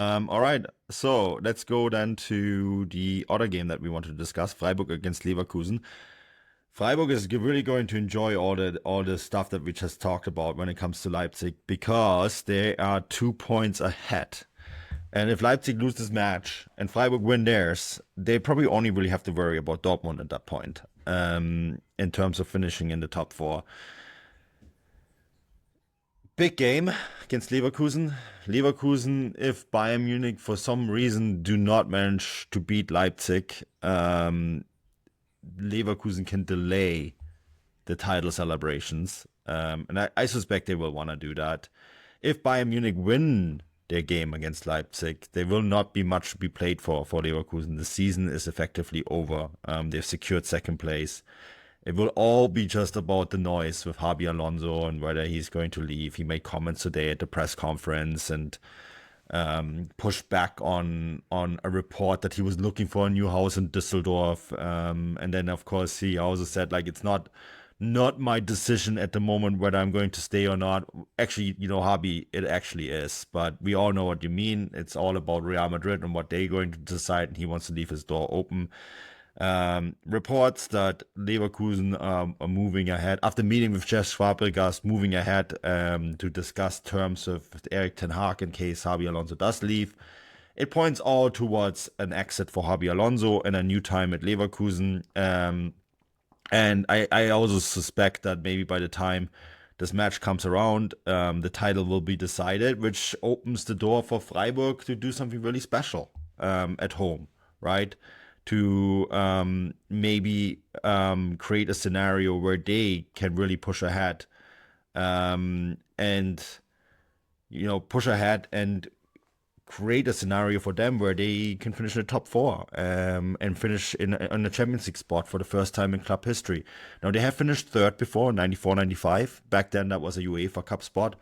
All right, so let's go then to the other game that we want to discuss, Freiburg against Leverkusen. Freiburg is really going to enjoy all the stuff that we just talked about when it comes to Leipzig because they are 2 points ahead. And if Leipzig lose this match and Freiburg win theirs, they probably only really have to worry about Dortmund at that point, in terms of finishing in the top four. Big game against Leverkusen. Leverkusen, if Bayern Munich for some reason do not manage to beat Leipzig, Leverkusen can delay the title celebrations. And I suspect they will want to do that. If Bayern Munich win their game against Leipzig, there will not be much to be played for Leverkusen. The season is effectively over. They've secured second place. It will all be just about the noise with Xabi Alonso and whether he's going to leave. He made comments today at the press conference and pushed back on a report that he was looking for a new house in Düsseldorf. And then, of course, he also said, like, it's not my decision at the moment whether I'm going to stay or not. Actually, Xabi, it actually is. But we all know what you mean. It's all about Real Madrid and what they're going to decide, and he wants to leave his door open. Reports that Leverkusen are moving ahead after meeting with Jeff Fabregas, moving ahead to discuss terms of Eric Ten Hag in case Xabi Alonso does leave. It points all towards an exit for Xabi Alonso and a new time at Leverkusen. And I also suspect that maybe by the time this match comes around, the title will be decided, which opens the door for Freiburg to do something really special at home, right? To maybe create a scenario where they can really push ahead, and push ahead and create a scenario for them where they can finish in the top four, and finish in a Champions League spot for the first time in club history. Now, they have finished third before, 94-95. Back then, that was a UEFA Cup spot.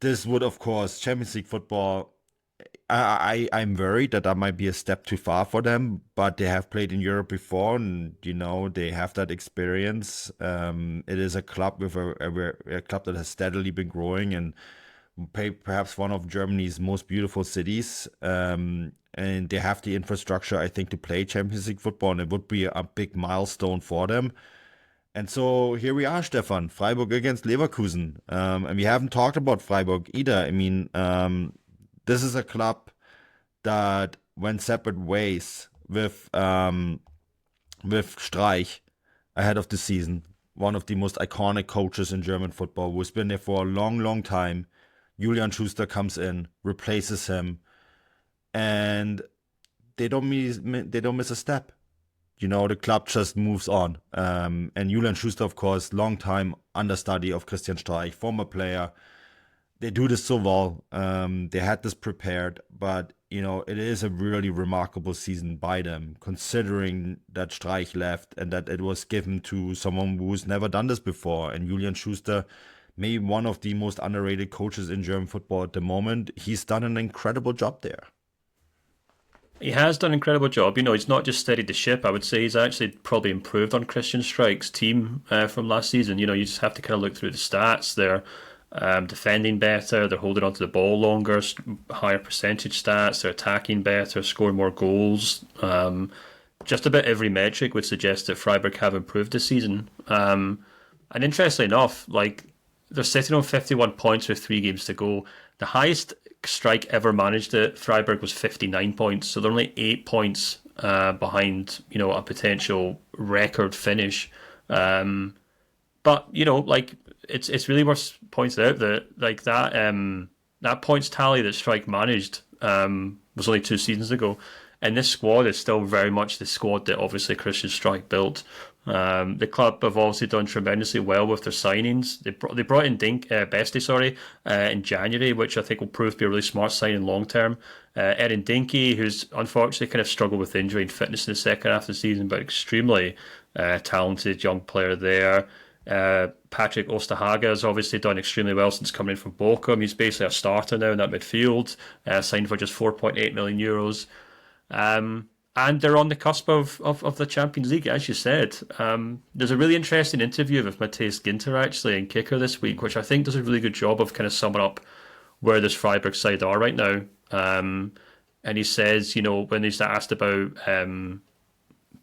This would, of course, Champions League football. I'm worried that might be a step too far for them, but they have played in Europe before, and they have that experience. It is a club with a club that has steadily been growing and perhaps one of Germany's most beautiful cities. And they have the infrastructure, I think, to play Champions League football, and it would be a big milestone for them. And so here we are, Stefan, Freiburg against Leverkusen. And we haven't talked about Freiburg either. I mean, this is a club that went separate ways with Streich ahead of the season. One of the most iconic coaches in German football, who's been there for a long, long time. Julian Schuster comes in, replaces him, and they don't miss a step. The club just moves on. And Julian Schuster, of course, long time understudy of Christian Streich, former player. They do this so well. They had this prepared, but it is a really remarkable season by them, considering that Streich left and that it was given to someone who's never done this before. And Julian Schuster, maybe one of the most underrated coaches in German football at the moment, he's done an incredible job there. He has done an incredible job. He's not just steadied the ship. I would say he's actually probably improved on Christian Streich's team from last season. You just have to kind of look through the stats. They're defending better, they're holding onto the ball longer, higher percentage stats, they're attacking better, scoring more goals. Just about every metric would suggest that Freiburg have improved this season. And interestingly enough, they're sitting on 51 points with 3 games to go. The highest Streich ever managed at Freiburg was 59 points, so they're only 8 points behind, a potential record finish. But it's really worth pointing out that that points tally that Streich managed was only 2 seasons ago, and this squad is still very much the squad that obviously Christian Streich built. The club have obviously done tremendously well with their signings. They brought in Bestie, in January, which I think will prove to be a really smart signing long term. Erin Dinky, who's unfortunately kind of struggled with injury and fitness in the second half of the season, but extremely talented young player there. Patrick Osterhager has obviously done extremely well since coming in from Bochum. He's basically a starter now in that midfield, signed for just 4.8 million euros. And they're on the cusp of the Champions League, as you said. There's a really interesting interview with Matthias Ginter, actually, in Kicker this week, which I think does a really good job of kind of summing up where this Freiburg side are right now. And he says, when he's asked about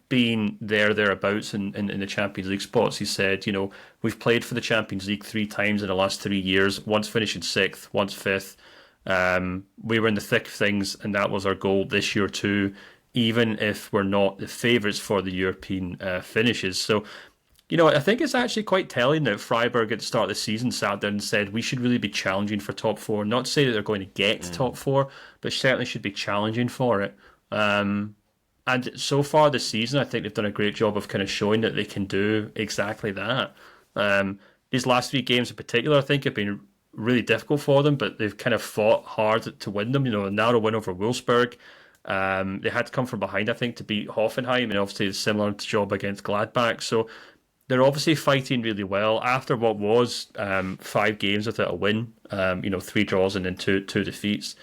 being thereabouts in the Champions League spots, he said, we've played for the Champions League 3 times in the last 3 years, once finishing 6th, once 5th. We were in the thick of things, and that was our goal this year too, even if we're not the favourites for the European finishes. So, I think it's actually quite telling that Freiburg at the start of the season sat there and said we should really be challenging for top 4. Not to say that they're going to get to top 4, but certainly should be challenging for it. And so far this season, I think they've done a great job of kind of showing that they can do exactly that. These last 3 games in particular, I think, have been really difficult for them, but they've kind of fought hard to win them. A narrow win over Wolfsburg. They had to come from behind, I think, to beat Hoffenheim, and obviously a similar job against Gladbach. So they're obviously fighting really well after what was 5 games without a win. 3 draws and then two defeats.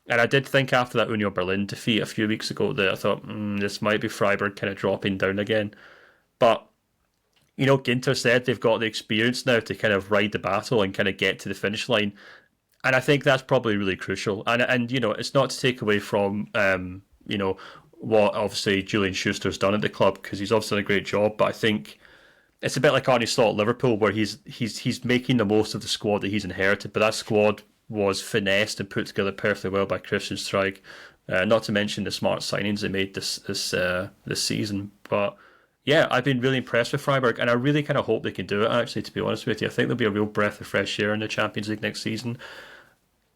And I did think after that Union Berlin defeat a few weeks ago that I thought, this might be Freiburg kind of dropping down again. But, Ginter said they've got the experience now to kind of ride the battle and kind of get to the finish line. And I think that's probably really crucial. And it's not to take away from, what obviously Julian Schuster's done at the club, because he's obviously done a great job. But I think it's a bit like Arne Slot at Liverpool, where he's making the most of the squad that he's inherited. But that squad was finessed and put together perfectly well by Christian Streich. Not to mention the smart signings they made this season. But yeah, I've been really impressed with Freiburg, and I really kind of hope they can do it, actually, to be honest with you. I think there'll be a real breath of fresh air in the Champions League next season.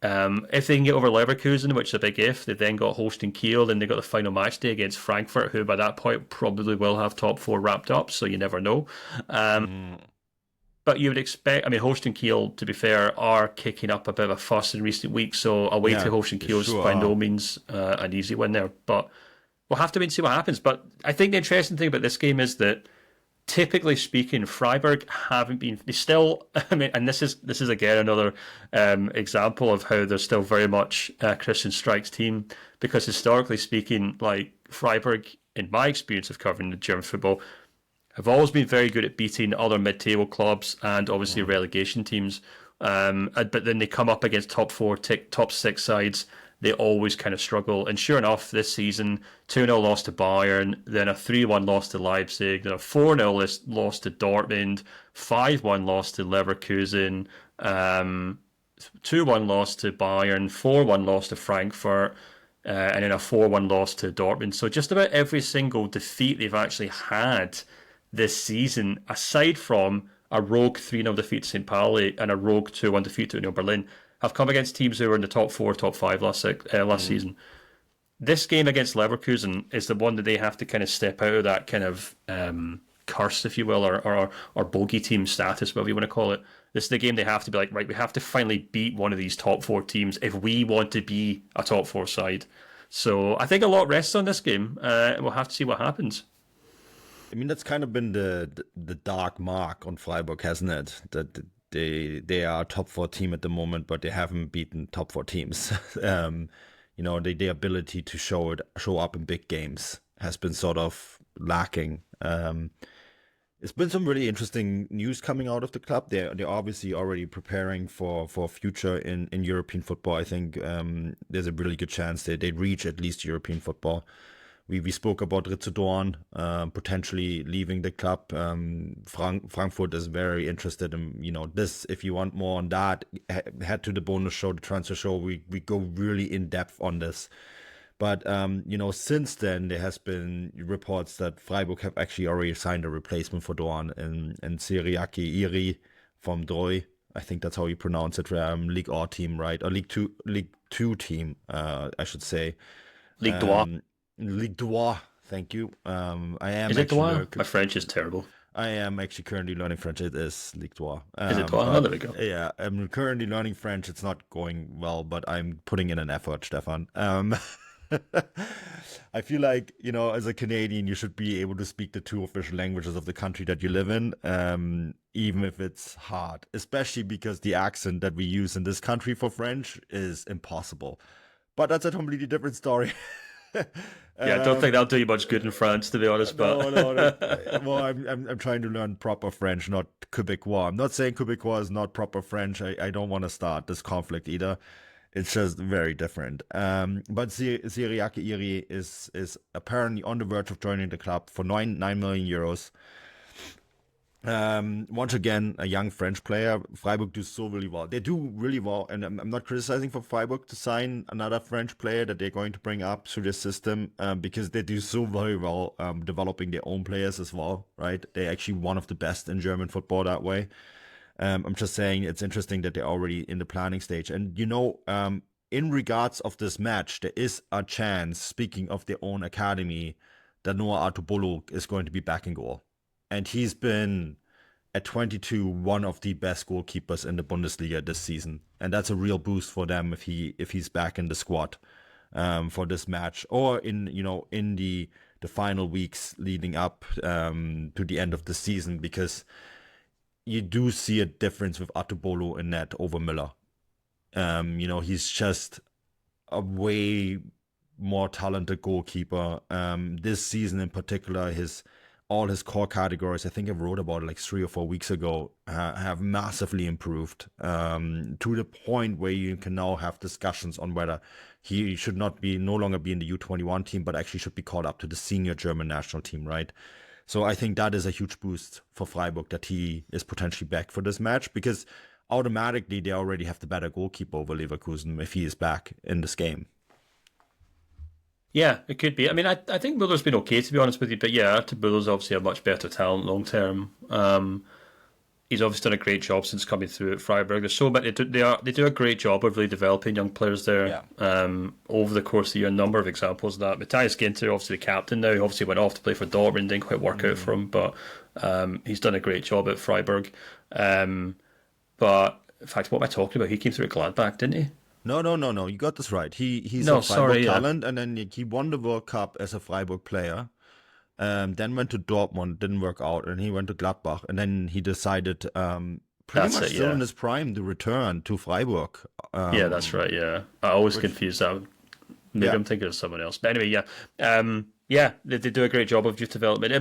If they can get over Leverkusen, which is a big if, they've then got Holstein Kiel, then they've got the final match day against Frankfurt, who by that point probably will have top 4 wrapped up, so you never know. But you would expect, Holstein Kiel, to be fair, are kicking up a bit of a fuss in recent weeks, so away to Holstein Kiel is by no means an easy win there. But we'll have to wait and see what happens. But I think the interesting thing about this game is that, typically speaking, Freiburg haven't been. They still. And this is again another example of how they're still very much Christian Streich's team, because historically speaking, like Freiburg, in my experience of covering the German football, have always been very good at beating other mid-table clubs and obviously relegation teams. But then they come up against top 4, top 6 sides. They always kind of struggle. And sure enough, this season, 2-0 loss to Bayern, then a 3-1 loss to Leipzig, then a 4-0 loss to Dortmund, 5-1 loss to Leverkusen, 2-1 loss to Bayern, 4-1 loss to Frankfurt, and then a 4-1 loss to Dortmund. So just about every single defeat they've actually had this season, aside from a rogue 3-0 defeat to St. Pauli and a rogue 2-1 defeat to Union Berlin, have come against teams who were in the top 4, top 5 last season. This game against Leverkusen is the one that they have to kind of step out of that kind of curse, if you will, or bogey team status, whatever you want to call it. This is the game they have to be like, right, we have to finally beat one of these top 4 teams if we want to be a top 4 side. So I think a lot rests on this game. We'll have to see what happens. That's kind of been the dark mark on Freiburg, hasn't it? That they are a top 4 team at the moment, but they haven't beaten top 4 teams. The ability to show up in big games has been sort of lacking. It's been some really interesting news coming out of the club. They're obviously already preparing for a future in European football. I think there's a really good chance they reach at least European football. We spoke about Ritsu Dorn potentially leaving the club. Frankfurt is very interested in this. If you want more on that, head to the bonus show, the transfer show. We go really in depth on this. But since then there has been reports that Freiburg have actually already signed a replacement for Dorn and Siriaki Iri from Droi. I think that's how you pronounce it. League R team, right? Or League Two team, I should say. League Deux. Ligue 2, thank you. I am. Is it Deux? My French is terrible. I am actually currently learning French. It is Ligue 2. Is it Deux? Oh, there we go. Yeah, I'm currently learning French. It's not going well, but I'm putting in an effort, Stefan. I feel like, as a Canadian, you should be able to speak the 2 official languages of the country that you live in, even if it's hard, especially because the accent that we use in this country for French is impossible. But that's a completely different story. Yeah, I don't think that'll do you much good in France, to be honest. But no. Well, I'm trying to learn proper French, not Quebecois. I'm not saying Quebecois is not proper French. I don't want to start this conflict either. It's just very different. But Cyriaque Iri is apparently on the verge of joining the club for 9 million euros. Once again, a young French player. Freiburg do so really well. They do really well, and I'm not criticizing for Freiburg to sign another French player that they're going to bring up through the system, because they do so very well, developing their own players as well, right? They're actually one of the best in German football that way. I'm just saying it's interesting that they're already in the planning stage. And, in regards of this match, there is a chance, speaking of their own academy, that Noah Artubolo is going to be back in goal. And he's been, at 22, one of the best goalkeepers in the Bundesliga this season. And that's a real boost for them if he's back in the squad for this match, or in the final weeks leading up to the end of the season, because you do see a difference with Artubolo in net over Müller. He's just a way more talented goalkeeper. This season in particular, all his core categories, I think I wrote about it like 3 or 4 weeks ago, have massively improved, to the point where you can now have discussions on whether he should no longer be in the U21 team, but actually should be called up to the senior German national team, right? So I think that is a huge boost for Freiburg that he is potentially back for this match, because automatically they already have the better goalkeeper over Leverkusen if he is back in this game. Yeah, it could be. I mean, I think Muller's been okay, to be honest with you, but yeah, Artubolo's obviously a much better talent long term. He's obviously done a great job since coming through at Freiburg. There's so many. They do a great job of really developing young players there. Yeah. Over the course of the year, a number of examples of that. Matthias Ginter, obviously the captain now, obviously went off to play for Dortmund, didn't quite work out for him, but he's done a great job at Freiburg. But in fact, what am I talking about? He came through at Gladbach, didn't he? No. You got this right. He's a Freiburg talent, and then he won the World Cup as a Freiburg player. Then went to Dortmund, didn't work out, and he went to Gladbach, and then he decided, still in his prime, to return to Freiburg. Yeah, that's right. Yeah, I always confuse that. Maybe I'm thinking of someone else. But anyway, they do a great job of youth development.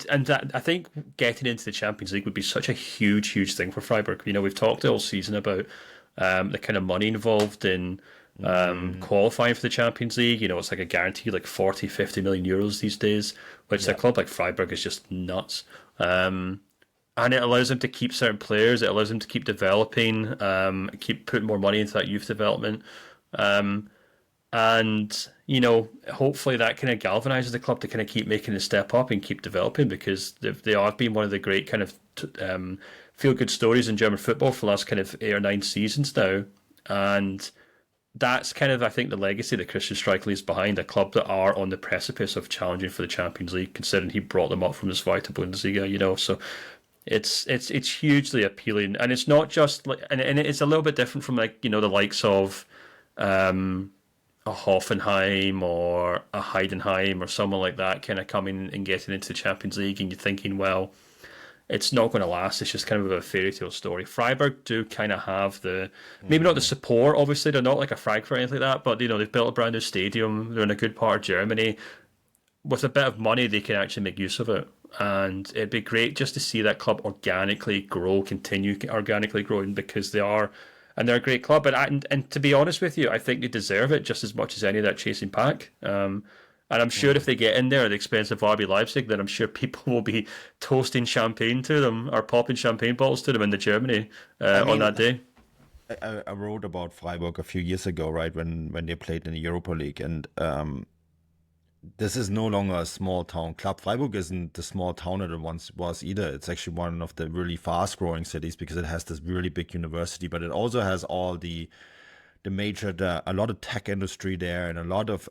And that, I think getting into the Champions League would be such a huge thing for Freiburg. We've talked all season about the kind of money involved in qualifying for the Champions League. It's like a guarantee, like 40-50 million euros these days, which a club like Freiburg is just nuts. And it allows them to keep certain players. It allows them to keep developing, keep putting more money into that youth development. And hopefully that kind of galvanizes the club to kind of keep making a step up and keep developing, because they have been one of the great kind of feel-good stories in German football for the last kind of 8 or 9 seasons now. And that's kind of, I think, the legacy that Christian Streich leaves behind, a club that are on the precipice of challenging for the Champions League, considering he brought them up from the Zweite Bundesliga, so it's hugely appealing. And it's not just like, and it's a little bit different from like, the likes of a Hoffenheim or a Heidenheim or someone like that kind of coming and getting into the Champions League, and you're thinking, well, it's not going to last. It's just kind of a fairy tale story. Freiburg do kind of have maybe not the support, obviously. They're not like a Frankfurt or anything like that, but, they've built a brand new stadium. They're in a good part of Germany. With a bit of money, they can actually make use of it. And it'd be great just to see that club continue organically growing, because they're a great club. And to be honest with you, I think they deserve it just as much as any of that chasing pack. And I'm sure if they get in there at the expense of RB Leipzig, then I'm sure people will be toasting champagne to them or popping champagne bottles to them in Germany on that day. I wrote about Freiburg a few years ago, right, when they played in the Europa League. And this is no longer a small town club. Freiburg isn't the small town that it once was either. It's actually one of the really fast-growing cities, because it has this really big university, but it also has all a lot of tech industry there, and a lot of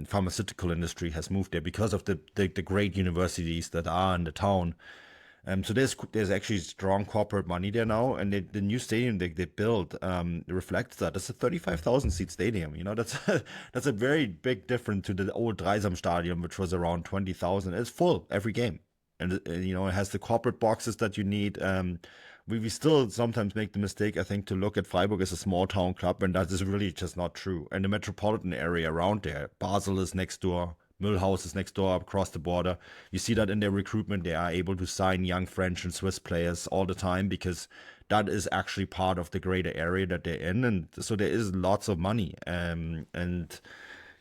pharmaceutical industry has moved there because of the great universities that are in the town. So there's actually strong corporate money there now, and the new stadium they built reflects that. It's a 35,000 seat stadium. That's a very big difference to the old Dreisam Stadium, which was around 20,000. It's full every game, and it has the corporate boxes that you need. We still sometimes make the mistake, I think, to look at Freiburg as a small town club, and that is really just not true. And the metropolitan area around there, Basel is next door, Mühlhaus is next door across the border. You see that in their recruitment, they are able to sign young French and Swiss players all the time, because that is actually part of the greater area that they're in, and so there is lots of money. And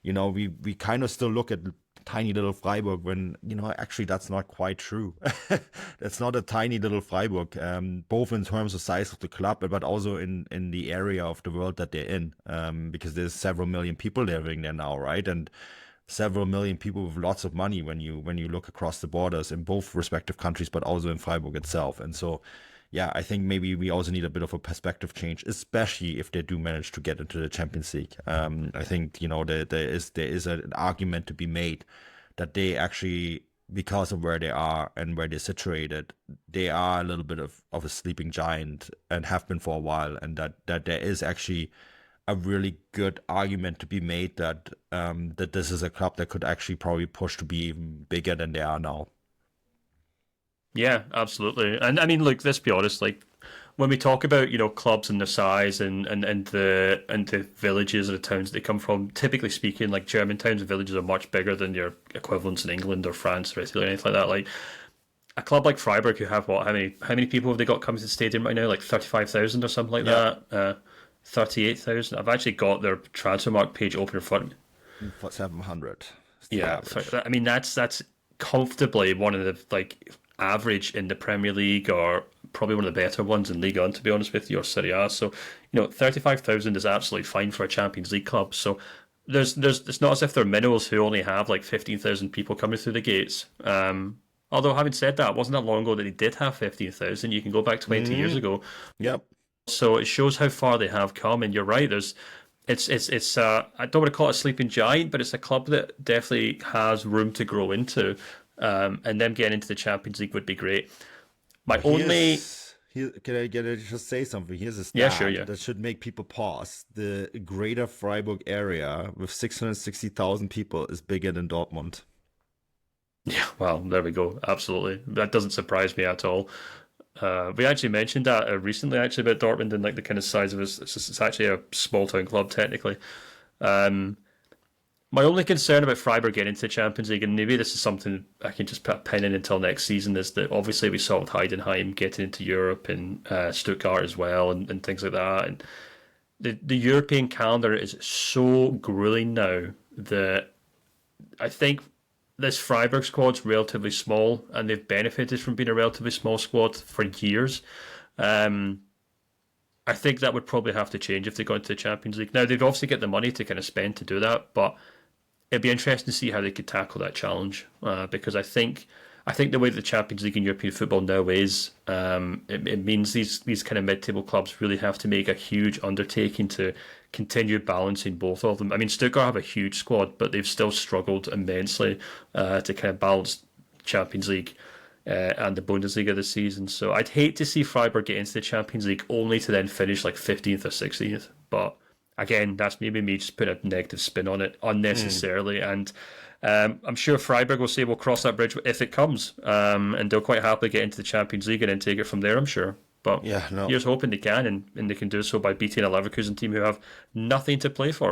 we kind of still look at tiny little Freiburg when, actually that's not quite true. That's not a tiny little Freiburg, both in terms of size of the club, but also in the area of the world that they're in, because there's several million people living there now, right? And several million people with lots of money when you look across the borders in both respective countries, but also in Freiburg itself. And so, yeah, I think maybe we also need a bit of a perspective change, especially if they do manage to get into the Champions League. I think, there is an argument to be made that they actually, because of where they are and where they're situated, they are a little bit of a sleeping giant and have been for a while, and that there is actually a really good argument to be made that that this is a club that could actually probably push to be even bigger than they are now. Yeah, absolutely. And I mean, look, let's be honest, like when we talk about, clubs and their size and the villages or the towns they come from, typically speaking, like German towns and villages are much bigger than your equivalents in England or France or Italy or anything like that. Like a club like Freiburg, who have what? How many people have they got coming to the stadium right now? Like 35,000 or something like that. 38,000. I've actually got their Transfermarkt page open in front of me. For 700. Yeah, I mean that's comfortably one of the average in the Premier League, or probably one of the better ones in Ligue 1, to be honest with you, or Serie A. So 35,000 is absolutely fine for a Champions League club. So there's it's not as if they're minnows who only have 15,000 people coming through the gates. Although having said that, it wasn't that long ago that they did have 15,000. You can go back 20 years ago. Yep. So it shows how far they have come, and you're right. It's I don't want to call it a sleeping giant, but it's a club that definitely has room to grow into. And them getting into the Champions League would be great. Can I just say something? Here's a stat that should make people pause. The greater Freiburg area with 660,000 people is bigger than Dortmund. Yeah, well, there we go. Absolutely. That doesn't surprise me at all. We actually mentioned that recently, actually, about Dortmund and the kind of size of it. It's actually a small town club, technically. My only concern about Freiburg getting into the Champions League, and maybe this is something I can just put a pin in until next season, is that obviously we saw with Heidenheim getting into Europe and Stuttgart as well, and things like that. And the European calendar is so grueling now that I think this Freiburg squad's relatively small, and they've benefited from being a relatively small squad for years. I think that would probably have to change if they got into the Champions League. Now, they'd obviously get the money to kind of spend to do that, but it'd be interesting to see how they could tackle that challenge, because I think the way the Champions League in European football now is, it means these kind of mid-table clubs really have to make a huge undertaking to continue balancing both of them. I mean, Stuttgart have a huge squad, but they've still struggled immensely to kind of balance Champions League and the Bundesliga this season. So I'd hate to see Freiburg get into the Champions League only to then finish 15th or 16th. But again, that's maybe me just putting a negative spin on it unnecessarily. And I'm sure Freiburg will say we'll cross that bridge if it comes. And they'll quite happily get into the Champions League and then take it from there, I'm sure. But here's hoping they can, and they can do so by beating a Leverkusen team who have nothing to play for.